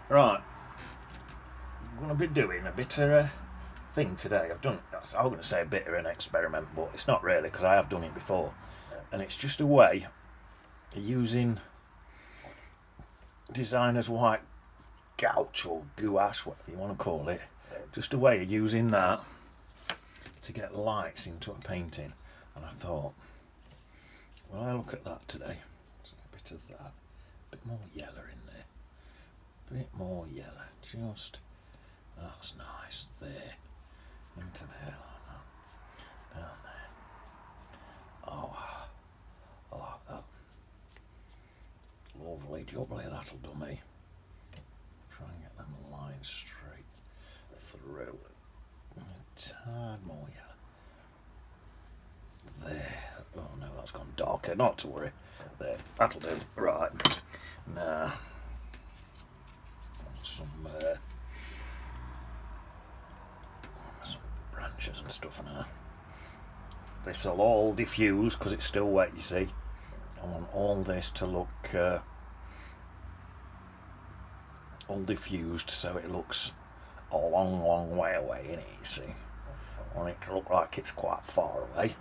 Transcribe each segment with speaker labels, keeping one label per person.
Speaker 1: Right, I'm going to be doing a bit of a thing today. I was going to say a bit of an experiment, but it's not really because I have done it before. And it's just a way of using designer's white gouache or gouache, whatever you want to call it. Just a way of using that to get lights into a painting. And I thought, well, I look at that today. So a bit of that, a bit more yellow in there, a bit more yellow, just, that's nice, there, into there like that, down there. Oh, I like that. Lovely jubbly, that'll do me. Try and get them lines straight through. A tad more yellow. There. Oh no, that's gone darker. Not to worry. There. That'll do. Right. Now, some branches and stuff now. This'll all diffuse because it's still wet, you see. I want all this to look all diffused so it looks a long way away, innit, you see. I want it to look like it's quite far away.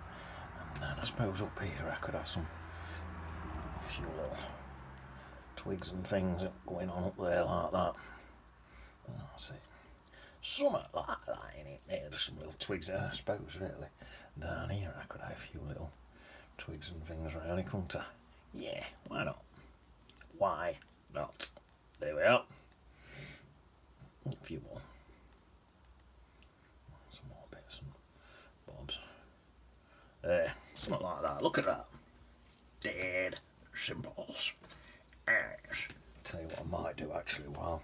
Speaker 1: And then I suppose up here I could have a few little twigs and things going on up there like that. That's it. Something like that, innit? There's some little twigs there, I suppose, really. Down here I could have a few little twigs and things, really, couldn't I? Yeah, why not? Why not? There we are. A few more. Some more bits and bobs. There, something like that. Look at that. Dead simples. Yes. Tell you what I might do actually while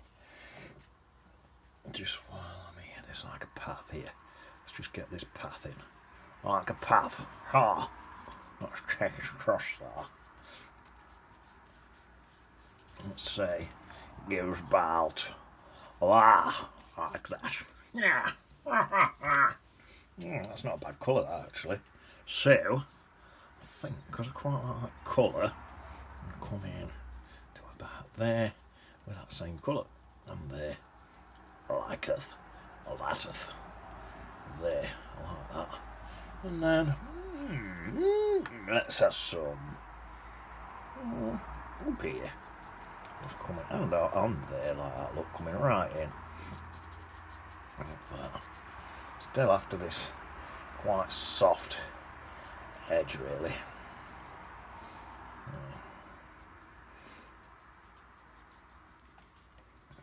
Speaker 1: I'm here, there's like a path here. Let's just get this path in. Like a path. Ha! Let's take it across there. Let's say it goes about like that. Yeah. That's not a bad colour, that, actually. So, I think, because I quite like that colour, I'm going to come in to about there with that same colour. And there, liketh, lateth. There, like that. And then, let's have some up here. Just coming and on there like that, look, coming right in. Like that. Still after this quite soft edge, really.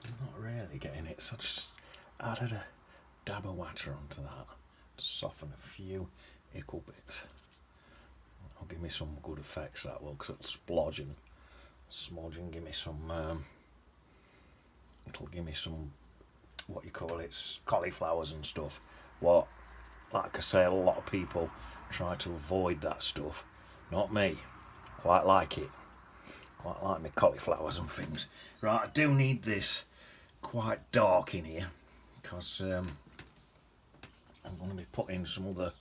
Speaker 1: I'm not really getting it, so I just added a dab of water onto that to soften a few ickle bits. That'll give me some good effects, that will, because it'll splodge and smudge and give me some it'll give me some, what you call it, cauliflowers and stuff. What, like I say, a lot of people try to avoid that stuff. Not me. Quite like it. Quite like my cauliflowers and things. Right, I do need this quite dark in here because I'm going to be putting some other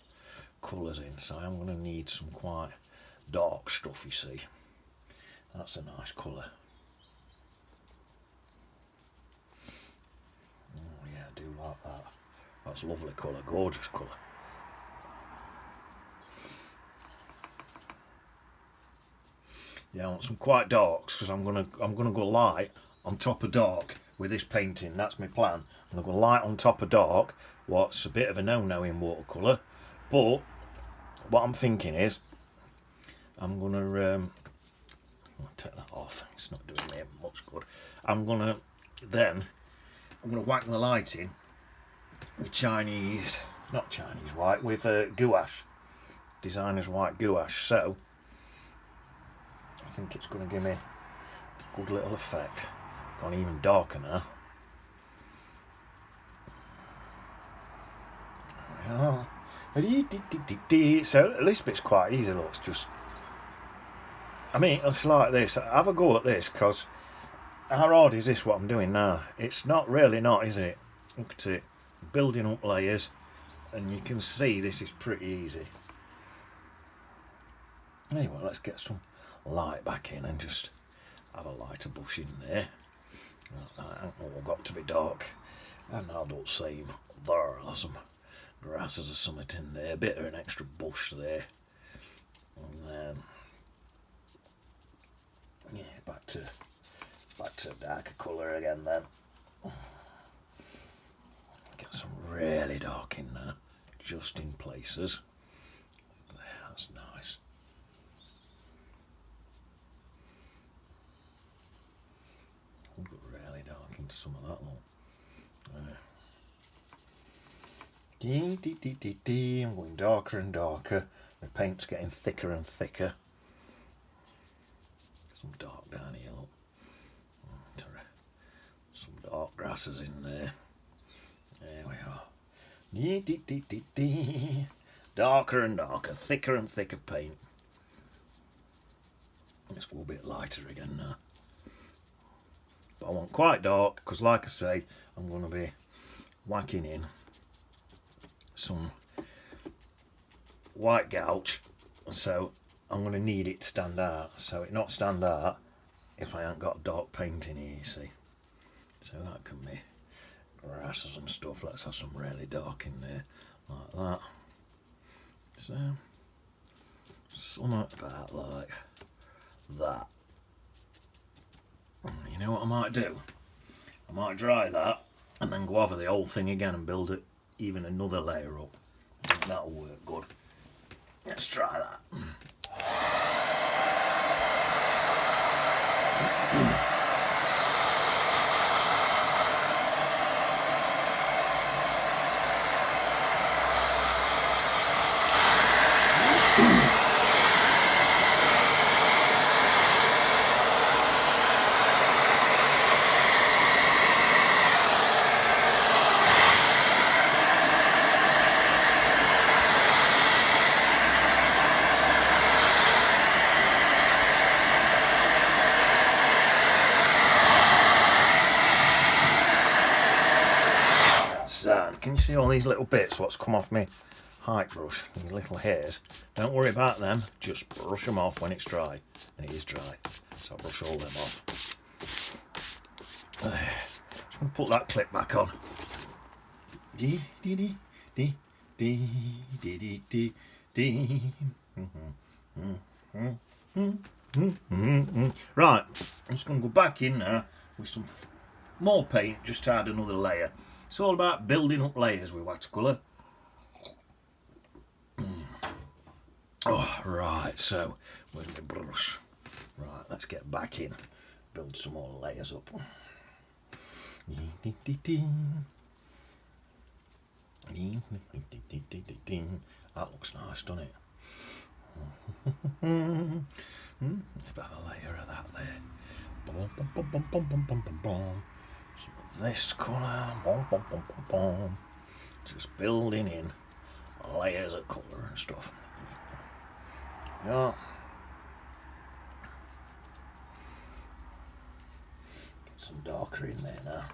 Speaker 1: colours in, so I'm going to need some quite dark stuff, you see. That's a nice colour. Oh yeah, I do like that. That's a lovely colour, gorgeous colour. Yeah, I want some quite darks because I'm gonna go light on top of dark with this painting. That's my plan. I'm gonna go light on top of dark. What's a bit of a no-no in watercolour, but what I'm thinking is I'm gonna I'll take that off. It's not doing me much good. I'm gonna whack the light in with with gouache, designer's white gouache. So I think it's going to give me a good little effect. Gone even darker now. So this bit's quite easy. Look, it's just. I mean, it's like this. Have a go at this, because how hard is this, what I'm doing now? It's not really not, is it? Look at it. Building up layers, and you can see this is pretty easy. Anyway, let's get some light back in and just have a lighter bush in there. That ain't all got to be dark. And I don't say there are some grasses or something in there, a bit of an extra bush there. And then yeah, back to darker colour again then. Get some really dark in there, just in places. There, that's nice. I'll go really dark into some of that lot. I'm going darker and darker. The paint's getting thicker and thicker. Some dark down here, look. Some dark grasses in there. There we are. Darker and darker, thicker and thicker paint. Let's go a bit lighter again now. But I want quite dark because, like I say, I'm going to be whacking in some white gouache, so I'm going to need it to stand out. So it not stand out if I ain't got dark paint in here, you see. So that can be grasses and stuff. Let's have some really dark in there, like that. So something about like that. You know what I might do? I might dry that and then go over the whole thing again and build it even another layer up. I think that'll work good. Let's try that. Can you see all these little bits what's come off me height brush, these little hairs? Don't worry about them, just brush them off when it's dry. And it is dry, so I'll brush all them off. Just going to put that clip back on. Right, I'm just going to go back in now with some more paint, just to add another layer. It's all about building up layers with watercolour. Oh, right, so where's my brush? Right, let's get back in, build some more layers up. That looks nice, doesn't it? Let's have a layer of that there. Some of this colour. Just building in layers of colour and stuff. Yeah. Get some darker in there now.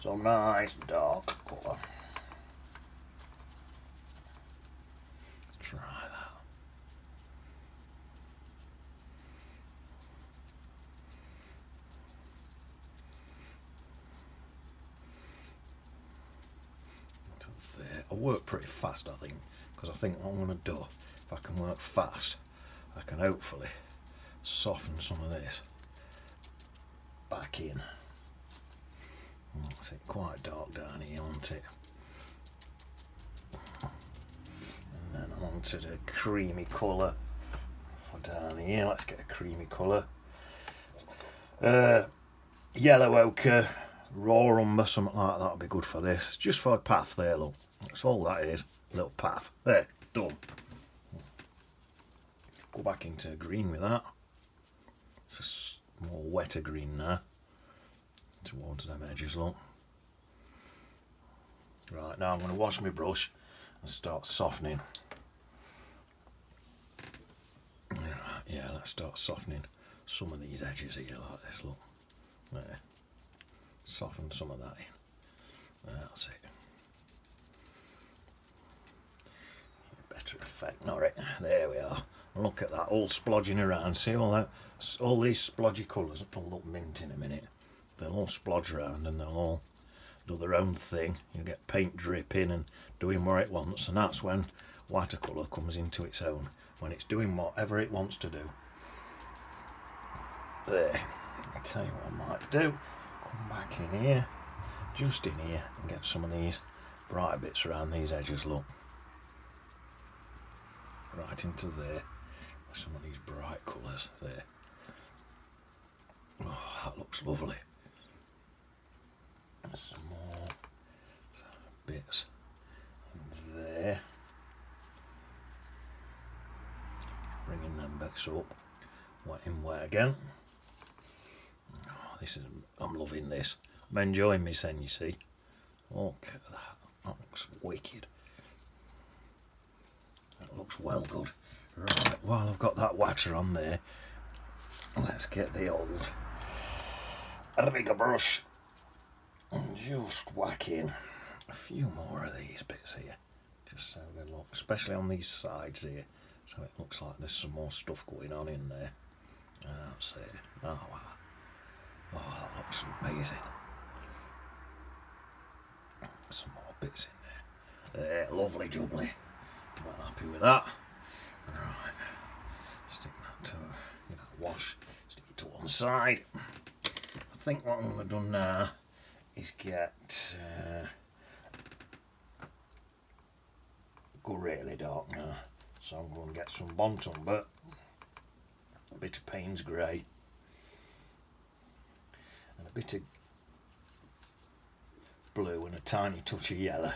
Speaker 1: Some nice dark colour. Try that. There. I work pretty fast, I think, because I think what I'm going to do, if I can work fast, I can hopefully soften some of this back in. It's quite dark down here, isn't it? And then I'm on to the creamy colour for down here. Let's get a creamy colour. Yellow ochre, raw umber, something like that would be good for this. Just for a path there, look. That's all that is. A little path. There, done. Go back into green with that. It's a more wetter green now. Towards them edges, look. Right, now I'm going to wash my brush and start softening. Yeah, let's start softening some of these edges here like this, look. There. Soften some of that in. That's it. Better effect, not it. There we are. Look at that, all splodging around. See all that? All these splodgy colours will look mint in a minute. They'll all splodge around and they'll all do their own thing. You get paint dripping and doing what it wants, and that's when watercolour comes into its own, when it's doing whatever it wants to do. There, I'll tell you what I might do. Come back in here, just in here, and get some of these bright bits around these edges, look. Right into there, with some of these bright colours there. Oh, that looks lovely. Some more bits in there. Bringing them bits up. Wet in wet again. Oh, this is, I'm loving this. I'm enjoying my sen, you see. Look at that. That looks wicked. That looks well good. Right, while I've got that water on there, let's get the old rigger brush and just whack in a few more of these bits here, just so they look, especially on these sides here, so it looks like there's some more stuff going on in there. That's it. Oh wow. Oh, that looks amazing. Some more bits in there. There, lovely jubbly. Well happy with that. Right. Stick that to wash. Stick it to one side. I think what I'm going to do now is get go really dark now. So I'm going to get some Bont Umber, a bit of Payne's Grey, and a bit of blue and a tiny touch of yellow,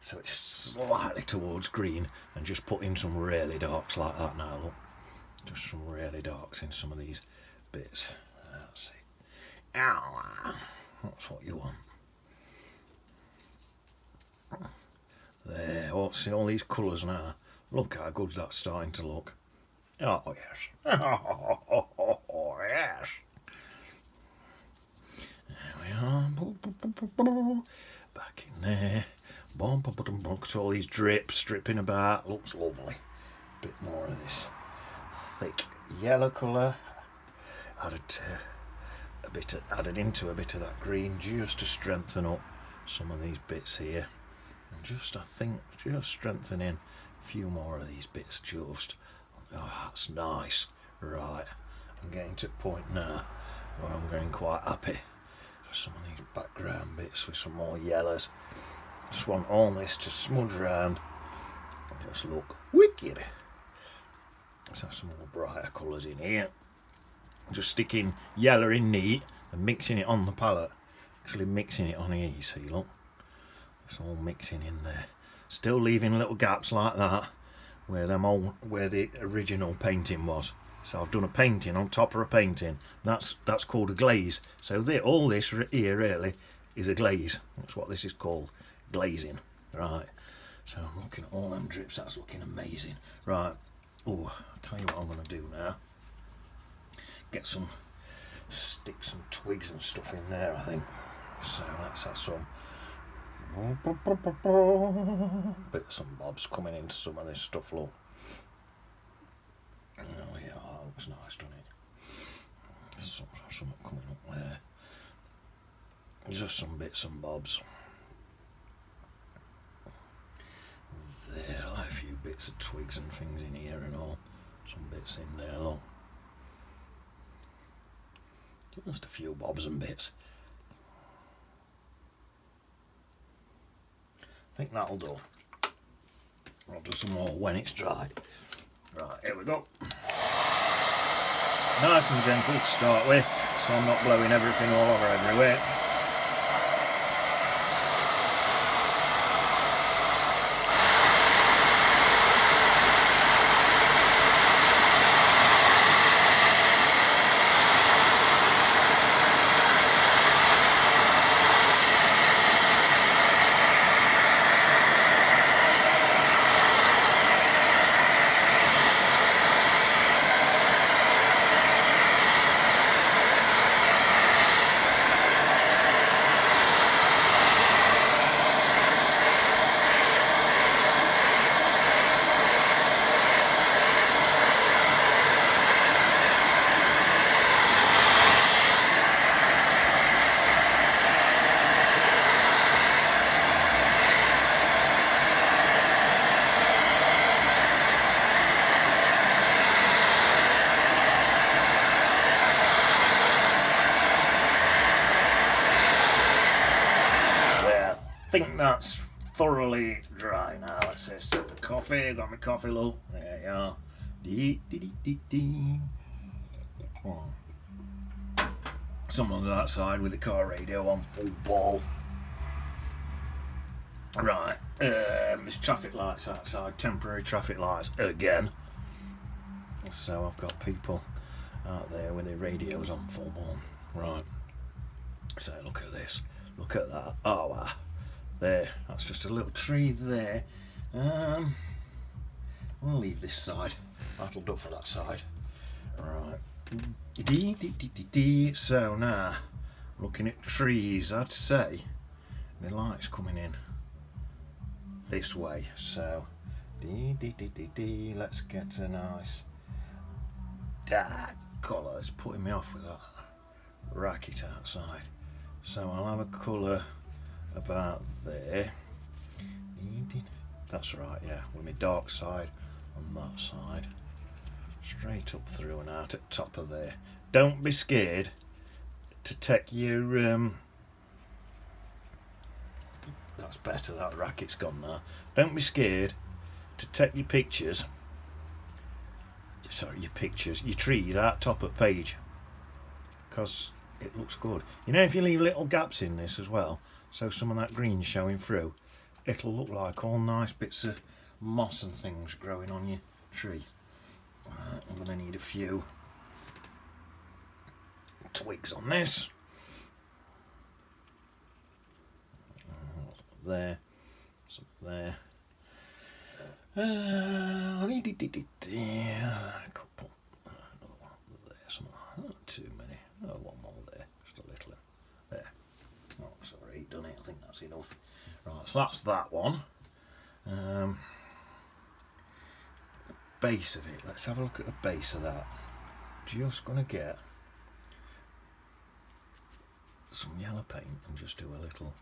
Speaker 1: so it's slightly towards green, and just put in some really darks like that now, look. Just some really darks in some of these bits. Let's see. Ow! That's what you want. There, oh, see all these colours now. Look how good that's starting to look. Oh yes. Oh yes. There we are. Back in there. Look at all these drips dripping about. Looks lovely. Bit more of this thick yellow colour. Added into a bit of that green just to strengthen up some of these bits here. And just, I think, just strengthening a few more of these bits just. Oh, that's nice. Right, I'm getting to the point now where I'm getting quite happy with some of these background bits with some more yellows. Just want all this to smudge around and just look wicked. Let's have some more brighter colours in here. Just sticking yellow in neat and mixing it on the palette. Actually mixing it on here, you see, look. It's all mixing in there. Still leaving little gaps like that where the original painting was. So I've done a painting on top of a painting. That's called a glaze. So all this here really is a glaze. That's what this is called, glazing. Right. So I'm looking at all them drips. That's looking amazing. Right. Oh, I'll tell you what I'm going to do now. Stick some twigs and stuff in there, I think. So let's have some bits and bobs coming into some of this stuff, look. Oh yeah, that looks nice, doesn't it? Something coming up there. Just some bits and bobs. There, like a few bits of twigs and things in here and all. Some bits in there, look. Just a few bobs and bits. I think that'll do. I'll do some more when it's dry. Right, here we go. Nice and gentle to start with, so I'm not blowing everything all over everywhere. think that's thoroughly dry now. Let's say sip the coffee. Got my coffee, look. There you are. Dee, dee, dee, dee, dee. Oh. Someone's outside with the car radio on full ball. Right, there's traffic lights outside, temporary traffic lights again. So I've got people out there with their radios on full ball. Right, so look at this, look at that. Oh wow, there, that's just a little tree there. I'll leave this side, that'll do for that side. Right. So now, looking at trees, I'd say the light's coming in this way. So, let's get a nice dark colour. It's putting me off with that racket outside. So I'll have a colour about there. That's right, yeah, with my dark side on that side. Straight up through and out at top of there. Don't be scared to take your that's better, that racket's gone now. Don't be scared to take your pictures, your trees out top of page, because it looks good. You know, if you leave little gaps in this as well, so some of that green's showing through, it'll look like all nice bits of moss and things growing on your tree. Right, I'm going to need a few twigs on this. There, so there. A couple. Another one there. Something. Not too many. Oh, one more there. Just a little. There. Oh, sorry, done it. I think that's enough. Right, so that's that one. Base of it. Let's have a look at the base of that. Just gonna get some yellow paint and just do a little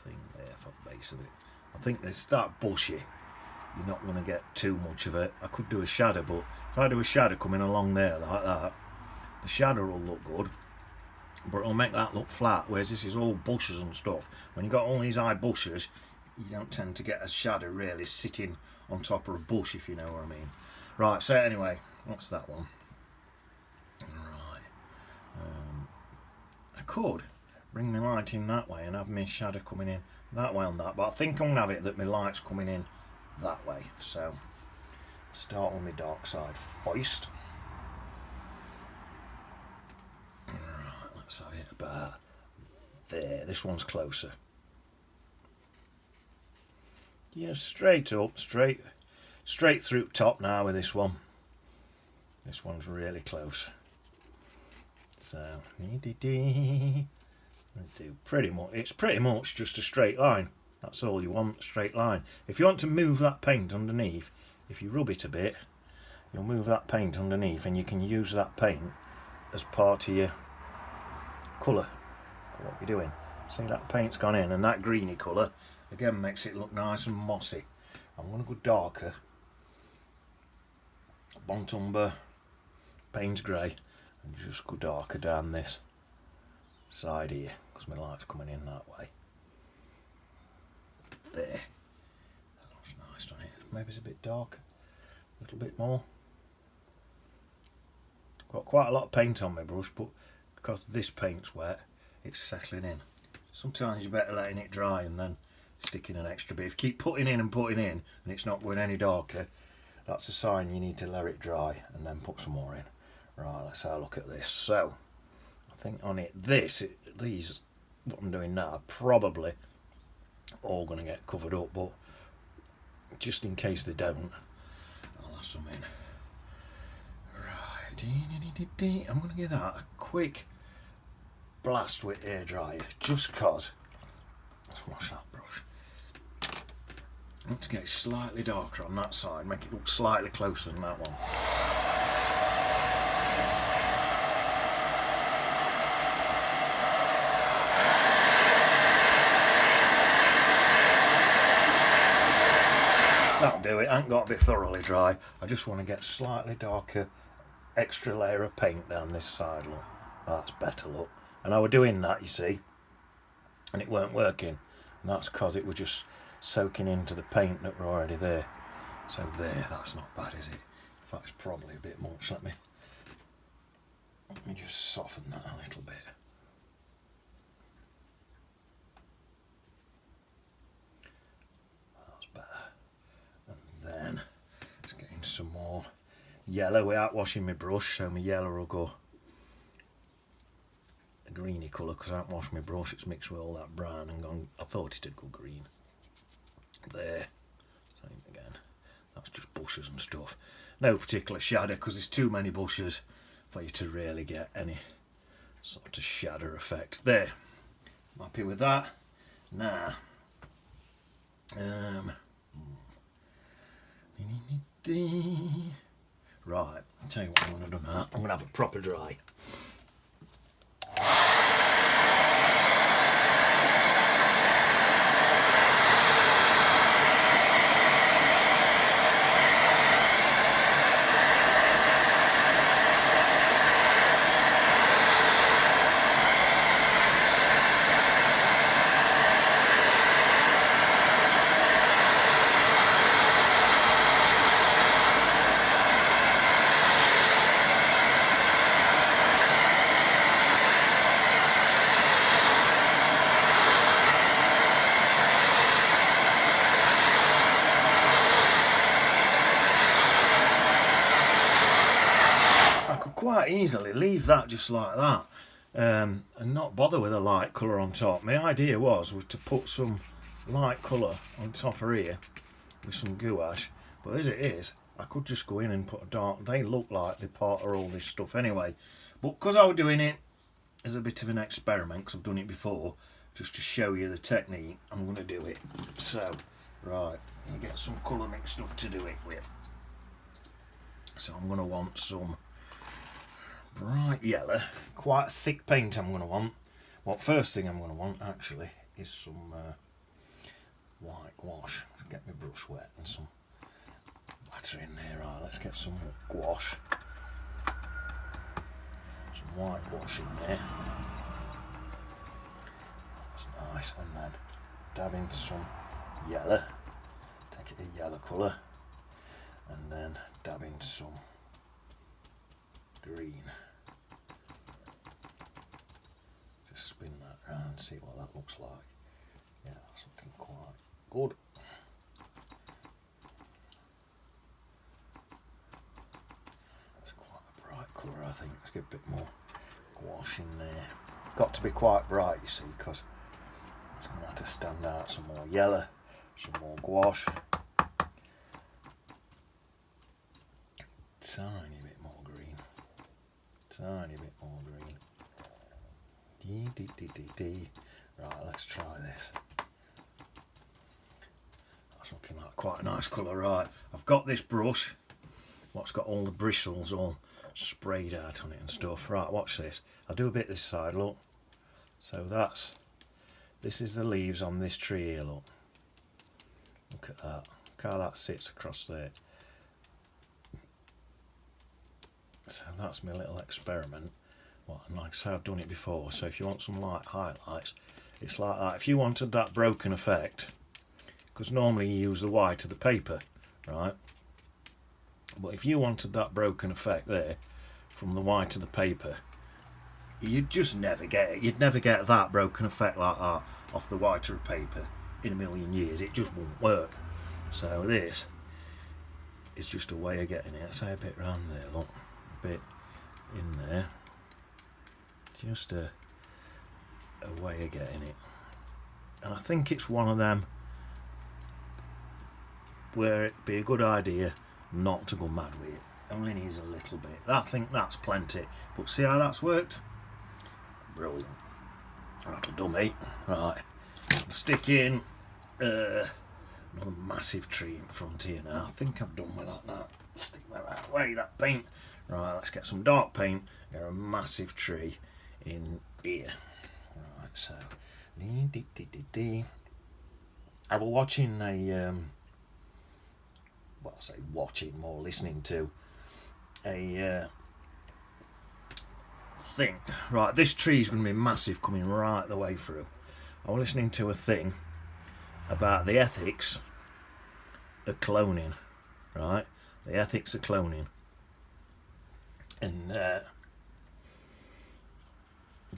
Speaker 1: thing there for the base of it. I think it's that bushy. You're not gonna get too much of it. I could do a shadow, but if I do a shadow coming along there like that, the shadow will look good, but it'll make that look flat. Whereas this is all bushes and stuff. When you've got all these high bushes, you don't tend to get a shadow really sitting on top of a bush, if you know what I mean. Right, so anyway, that's that one. Right. I could bring my light in that way and have my shadow coming in that way on that, but I think I'm going to have it that my light's coming in that way. So, start with my dark side first. Right, let's have it about there. This one's closer. Yeah, straight up, straight through top now with this one. This one's really close. So, do pretty much. It's pretty much just a straight line. That's all you want, a straight line. If you want to move that paint underneath, if you rub it a bit, you'll move that paint underneath, and you can use that paint as part of your colour for what you're doing. See, that paint's gone in, and that greeny colour again makes it look nice and mossy. I'm going to go darker. Bontumber, Payne's Grey, and just go darker down this side here, because my light's coming in that way. There. That looks nice, doesn't it? Maybe it's a bit darker. A little bit more. Got quite a lot of paint on my brush, but because this paint's wet, it's settling in. Sometimes you're better letting it dry and then sticking an extra bit. If you keep putting in and it's not going any darker, that's a sign you need to let it dry and then put some more in. Right, let's have a look at this. So, I think on it, these, what I'm doing now, are probably all going to get covered up, but just in case they don't, I'll have some in. Right, I'm going to give that a quick blast with hairdryer, just because. Let's wash that brush. I want to get it slightly darker on that side, make it look slightly closer than that one. That'll do it. I ain't got to be thoroughly dry. I just want to get slightly darker, extra layer of paint down this side. Look, that's better. Look, and I was doing that, you see, and it weren't working. and that's because it was just soaking into the paint that were already there. So there, that's not bad, is it? In fact, it's probably a bit much. Let me just soften that a little bit. That's better. And then let's get in some more yellow without washing my brush, so my yellow will go a greeny colour because I haven't washed my brush. It's mixed with all that brown and gone. I thought it'd go green. There, same again. That's just bushes and stuff. No particular shadow because there's too many bushes for you to really get any sort of shadow effect. There, I'm happy with that. Now, right, I'll tell you what I'm going to do now. I'm going to have a proper dry. Quite easily leave that just like that and not bother with a light colour on top. My idea was to put some light colour on top of here with some gouache, but as it is I could just go in and put a dark. They look like they're part of all this stuff anyway, but because I was doing it as a bit of an experiment because I've done it before just to show you the technique, I'm going to do it. So right, you get some colour mixed up to do it with. So I'm going to want some bright yellow, quite a thick paint I'm going to want. Well, first thing I'm going to want actually is some white gouache. Get my brush wet and some water in there. Right, let's get some gouache. Some white gouache in there. That's nice. And then dab in some yellow. Take it a yellow colour. And then dab in some green. Just spin that round and see what that looks like. Yeah, that's looking quite good. It's quite a bright colour, I think. Let's get a bit more gouache in there. Got to be quite bright, you see, because it's going to have to stand out. Some more yellow, some more gouache. Tiny bit more green. Tiny bit more green. Right, let's try this. That's looking like quite a nice colour. Right, I've got this brush, what's got all the bristles all sprayed out on it and stuff. Right, watch this. I'll do a bit this side, look. So this is the leaves on this tree here, look. Look at that. Look how that sits across there. So that's my little experiment. Well, and like I say, I've done it before, so if you want some light highlights, it's like that. If you wanted that broken effect, because normally you use the white of the paper, right? But if you wanted that broken effect there, from the white of the paper, you'd just never get it. You'd never get that broken effect like that off the white of the paper in a million years. It just won't work. So this is just a way of getting it. Say a bit round there, look. Bit in there, just a way of getting it. And I think it's one of them where it'd be a good idea not to go mad with it. Only needs a little bit. I think that's plenty, but see how that's worked? Brilliant. That'll do me. Right, stick in another massive tree in front here now. I think I've done with that now. Stick that right away, that paint. Right, let's get some dark paint, get a massive tree in here. Right, so I was watching a well, I say watching, more listening to a thing. Right, this tree's going to be massive coming right the way through. I was listening to a thing about the ethics of cloning, right? The ethics of cloning. And they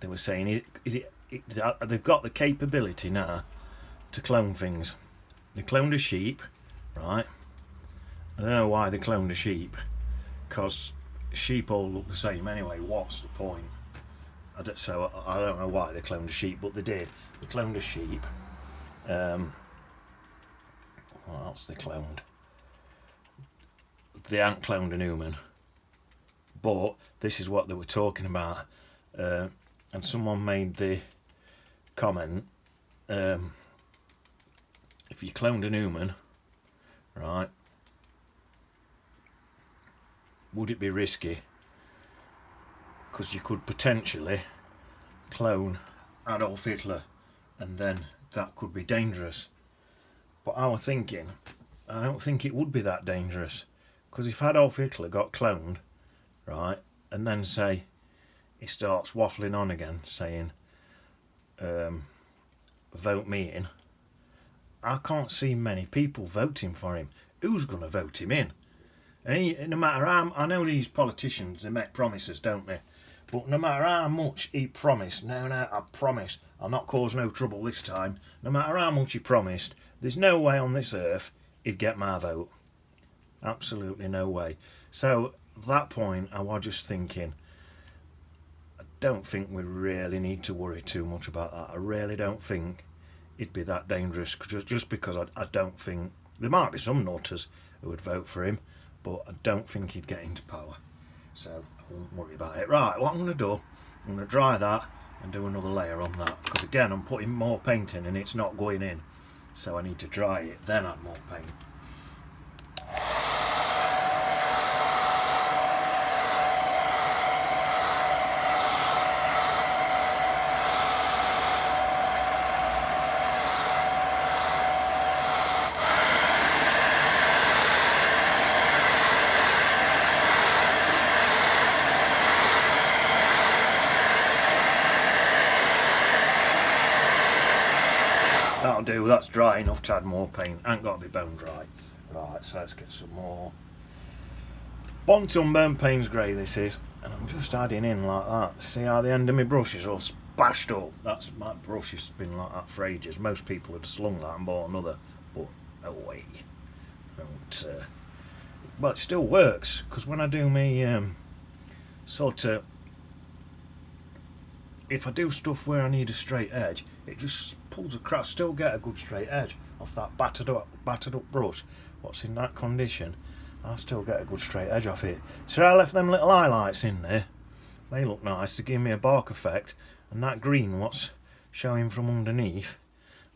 Speaker 1: were saying, they've got the capability now to clone things. They cloned a sheep, right? I don't know why they cloned a sheep, because sheep all look the same anyway. What's the point? I don't know why they cloned a sheep, but they did. They cloned a sheep. What else they cloned? They hadn't cloned an human. But this is what they were talking about. And someone made the comment, if you cloned an human, right, would it be risky? Because you could potentially clone Adolf Hitler, and then that could be dangerous. But I was thinking, I don't think it would be that dangerous, because if Adolf Hitler got cloned, right, and then say he starts waffling on again saying vote me in, I can't see many people voting for him. Who's going to vote him in? And no matter how, I know these politicians, they make promises, don't they? But no matter how much he promised, no, I promise I'll not cause no trouble this time. No matter how much he promised, there's no way on this earth he'd get my vote. Absolutely no way. So at that point, I was just thinking, I don't think we really need to worry too much about that. I really don't think it'd be that dangerous, just because I don't think, there might be some nutters who would vote for him, but I don't think he'd get into power. So I won't worry about it. Right, what I'm going to do, I'm going to dry that and do another layer on that, because again I'm putting more paint in and it's not going in, so I need to dry it, then add more paint. That'll do, that's dry enough to add more paint. Ain't got to be bone dry. Right, so let's get some more. Bonton Burnt Payne's Grey this is, and I'm just adding in like that. See how the end of my brush is all splashed up? That's, my brush has been like that for ages. Most people have slung that and bought another, but no way. Well, it still works, because when I do me sort of, if I do stuff where I need a straight edge, it just pulls across. Still get a good straight edge off that battered up brush. What's in that condition, I still get a good straight edge off it. So I left them little highlights in there. They look nice to give me a bark effect, and that green what's showing from underneath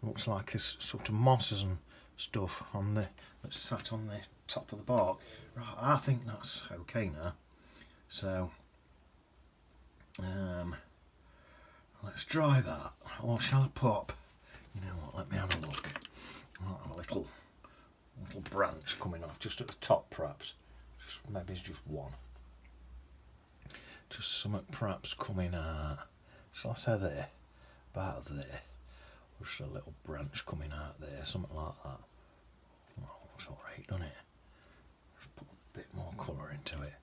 Speaker 1: looks like a sort of mosses and stuff on the that's sat on the top of the bark. Right, I think that's okay now. So let's dry that. Or shall I pop? You know what, let me have a look. I'll have a little branch coming off, just at the top perhaps. Maybe it's just one. Just something perhaps coming out. Shall I say there? About there. Just a little branch coming out there, something like that. Oh, it's alright, doesn't it? Just put a bit more colour into it.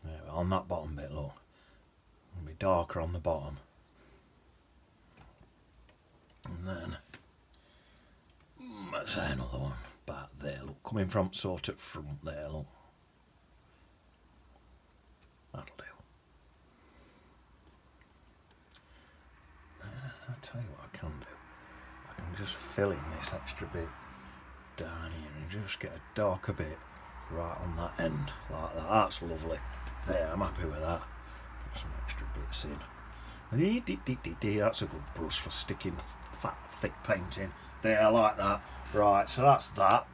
Speaker 1: There, on that bottom bit, look. It'll be darker on the bottom. And then let's say another one back there, look, coming from sort of front there, look. That'll do. I'll tell you what I can do. I can just fill in this extra bit down here and just get a darker bit right on that end, like that. That's lovely. There, I'm happy with that. Put some extra bits in. That's a good brush for sticking fat, thick paint in. There, I like that. Right, so that's that.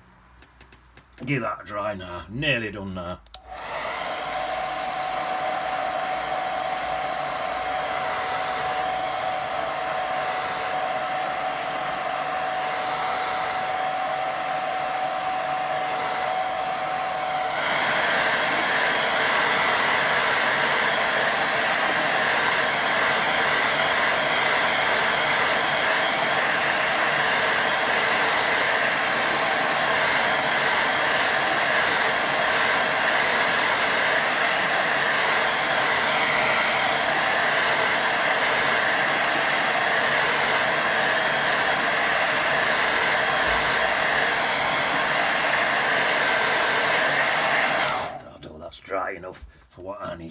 Speaker 1: Give that a dry now. Nearly done now.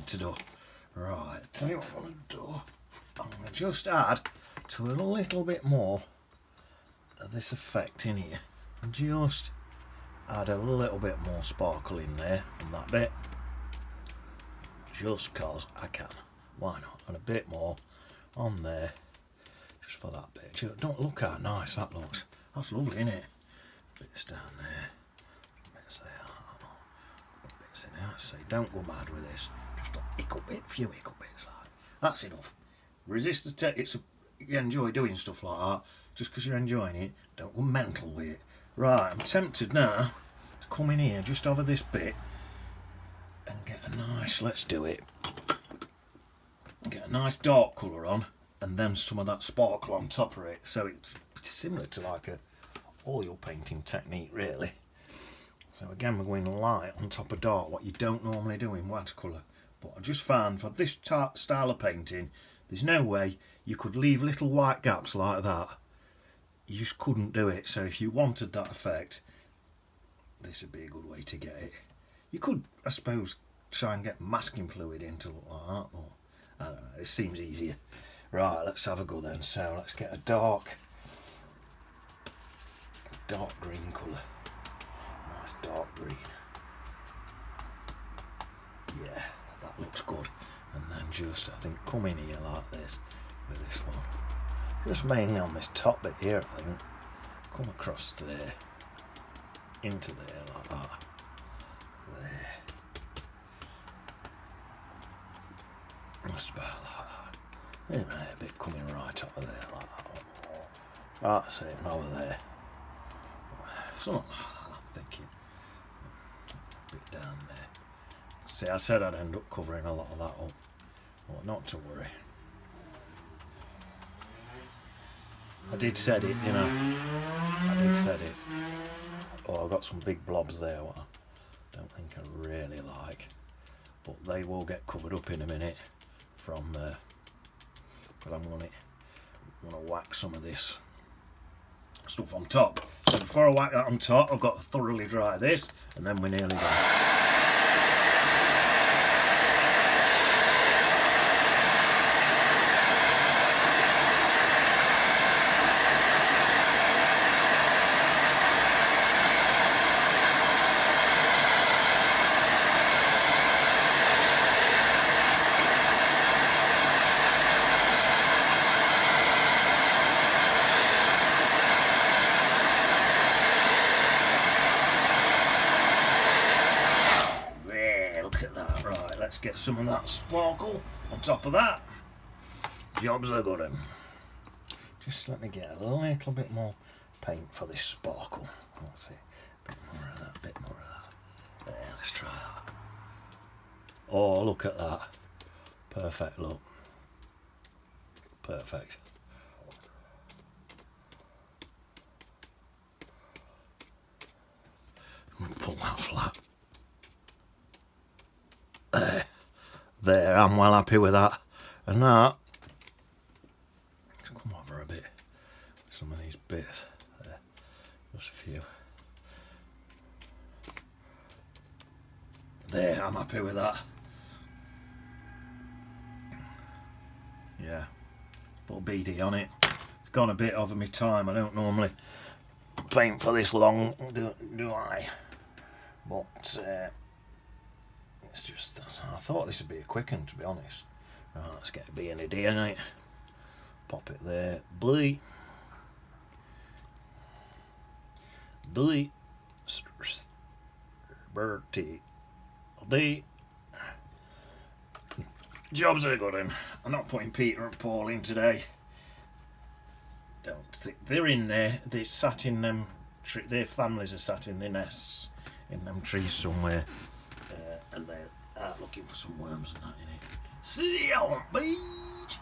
Speaker 1: to do. Right, tell you what I'm going to do. I'm going to just add to a little bit more of this effect in here. And just add a little bit more sparkle in there on that bit. Just cause I can. Why not? And a bit more on there. Just for that bit. Don't look how nice that looks. That's lovely, isn't it? Bits down there. Bits there. Bits in there. So don't go mad with this. Just a few ickle bits like that. That's enough. Resist the you enjoy doing stuff like that. Just because you're enjoying it, don't go mental with it. Right, I'm tempted now to come in here just over this bit and get a nice, let's do it, get a nice dark colour on and then some of that sparkle on top of it. So it's similar to like a oil painting technique really. So again, we're going light on top of dark, what you don't normally do in watercolour. But I just found for this style of painting, there's no way you could leave little white gaps like that. You just couldn't do it. So if you wanted that effect, this would be a good way to get it. You could, I suppose, try and get masking fluid in to look like that, but I don't know, it seems easier. Right, let's have a go then. So let's get a dark green colour. Nice dark green. Yeah, that looks good. And then just, I think, come in here like this with this one. Just mainly on this top bit here, I think. Come across there, into there like that. There. Just about like that. There, a bit coming right over there like that. That's it, and over there. Something like that, I'm thinking. A bit down there. See, I said I'd end up covering a lot of that up. Well, not to worry. I did said it, you know. I did said it. Oh, I've got some big blobs there what I don't think I really like. But they will get covered up in a minute from there. But I'm going to whack some of this stuff on top. So before I whack that on top, I've got to thoroughly dry this, and then we're nearly done. Let's get some of that sparkle on top of that. Job's a good one. Just let me get a little bit more paint for this sparkle. Let's see. A bit more of that, bit more of that. There, let's try that. Oh, look at that. Perfect look. Perfect. I'm going to pull that flat. There, I'm well happy with that. And that, come over a bit, some of these bits, there, just a few. There, I'm happy with that. Yeah, put a BD on it. It's gone a bit over my time. I don't normally paint for this long, do I? But it's just, I thought this would be a quick one, to be honest. Right, let's get a B&D in it. Pop it there. Bleed. Delete. Bertie. D. Jobs are good in. I'm not putting Peter and Paul in today. Don't think they're in there. They sat in them. Their families are sat in their nests in them trees somewhere. And they're out looking for some worms and that in it. See you on beach.